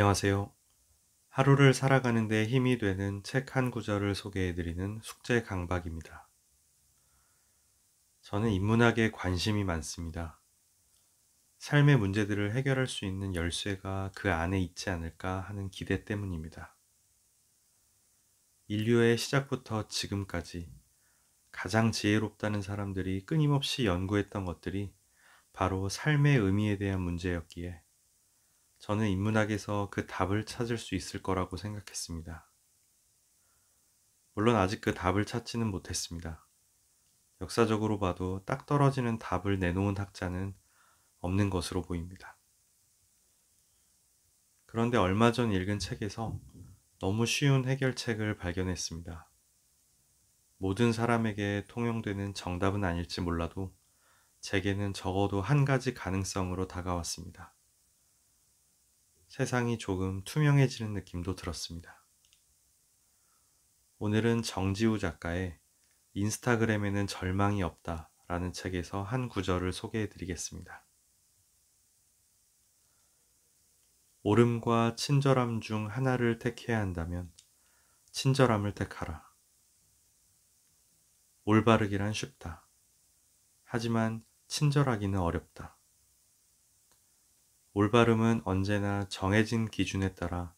안녕하세요. 하루를 살아가는 데 힘이 되는 책 한 구절을 소개해드리는 숙제 강박입니다. 저는 인문학에 관심이 많습니다. 삶의 문제들을 해결할 수 있는 열쇠가 그 안에 있지 않을까 하는 기대 때문입니다. 인류의 시작부터 지금까지 가장 지혜롭다는 사람들이 끊임없이 연구했던 것들이 바로 삶의 의미에 대한 문제였기에 저는 인문학에서 그 답을 찾을 수 있을 거라고 생각했습니다. 물론 아직 그 답을 찾지는 못했습니다. 역사적으로 봐도 딱 떨어지는 답을 내놓은 학자는 없는 것으로 보입니다. 그런데 얼마 전 읽은 책에서 너무 쉬운 해결책을 발견했습니다. 모든 사람에게 통용되는 정답은 아닐지 몰라도 제게는 적어도 한 가지 가능성으로 다가왔습니다. 세상이 조금 투명해지는 느낌도 들었습니다. 오늘은 정지우 작가의 인스타그램에는 절망이 없다 라는 책에서 한 구절을 소개해 드리겠습니다. 옳음과 친절함 중 하나를 택해야 한다면 친절함을 택하라. 올바르기란 쉽다. 하지만 친절하기는 어렵다. 올바름은 언제나 정해진 기준에 따라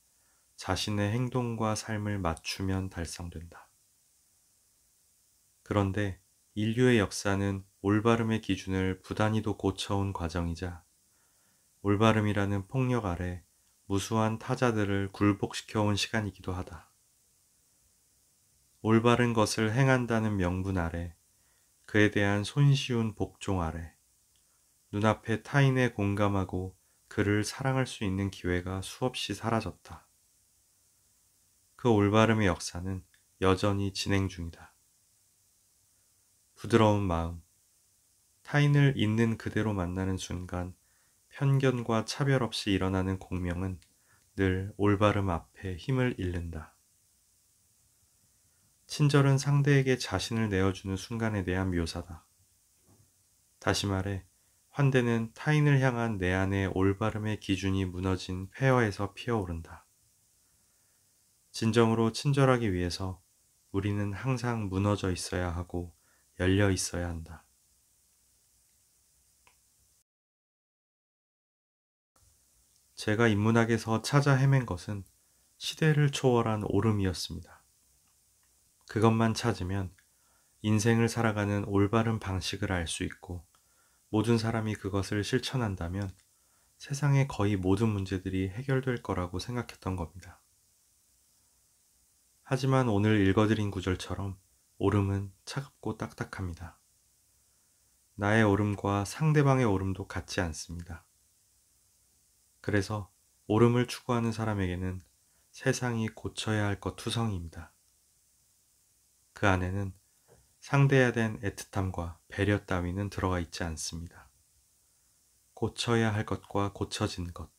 자신의 행동과 삶을 맞추면 달성된다. 그런데 인류의 역사는 올바름의 기준을 부단히도 고쳐온 과정이자 올바름이라는 폭력 아래 무수한 타자들을 굴복시켜온 시간이기도 하다. 올바른 것을 행한다는 명분 아래, 그에 대한 손쉬운 복종 아래, 눈앞에 타인에 공감하고 그를 사랑할 수 있는 기회가 수없이 사라졌다. 그 올바름의 역사는 여전히 진행 중이다. 부드러운 마음, 타인을 있는 그대로 만나는 순간 편견과 차별 없이 일어나는 공명은 늘 올바름 앞에 힘을 잃는다. 친절은 상대에게 자신을 내어주는 순간에 대한 묘사다. 다시 말해, 환대는 타인을 향한 내 안의 올바름의 기준이 무너진 폐허에서 피어오른다. 진정으로 친절하기 위해서 우리는 항상 무너져 있어야 하고 열려 있어야 한다. 제가 인문학에서 찾아 헤맨 것은 시대를 초월한 옳음이었습니다. 그것만 찾으면 인생을 살아가는 올바른 방식을 알 수 있고 모든 사람이 그것을 실천한다면 세상의 거의 모든 문제들이 해결될 거라고 생각했던 겁니다. 하지만 오늘 읽어드린 구절처럼 옳음은 차갑고 딱딱합니다. 나의 옳음과 상대방의 옳음도 같지 않습니다. 그래서 옳음을 추구하는 사람에게는 세상이 고쳐야 할 것 투성이입니다. 그 안에는 상대해야 된 애틋함과 배려 따위는 들어가 있지 않습니다. 고쳐야 할 것과 고쳐진 것,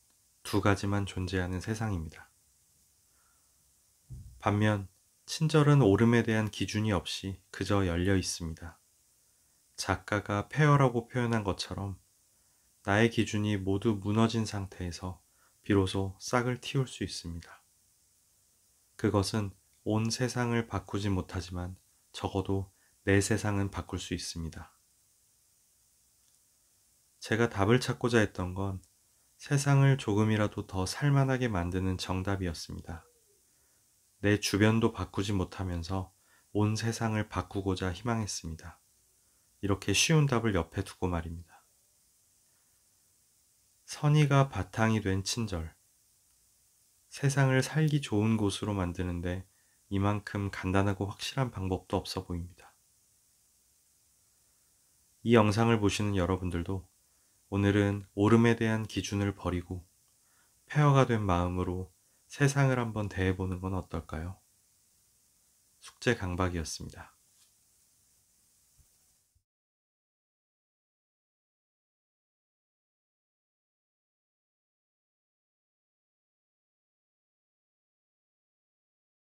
두 가지만 존재하는 세상입니다. 반면 친절은 옳음에 대한 기준이 없이 그저 열려 있습니다. 작가가 폐허라고 표현한 것처럼 나의 기준이 모두 무너진 상태에서 비로소 싹을 틔울 수 있습니다. 그것은 온 세상을 바꾸지 못하지만 적어도 내 세상은 바꿀 수 있습니다. 제가 답을 찾고자 했던 건 세상을 조금이라도 더 살만하게 만드는 정답이었습니다. 내 주변도 바꾸지 못하면서 온 세상을 바꾸고자 희망했습니다. 이렇게 쉬운 답을 옆에 두고 말입니다. 선의가 바탕이 된 친절. 세상을 살기 좋은 곳으로 만드는데 이만큼 간단하고 확실한 방법도 없어 보입니다. 이 영상을 보시는 여러분들도 오늘은 옳음에 대한 기준을 버리고 폐허가 된 마음으로 세상을 한번 대해보는 건 어떨까요? 숙제 강박이었습니다.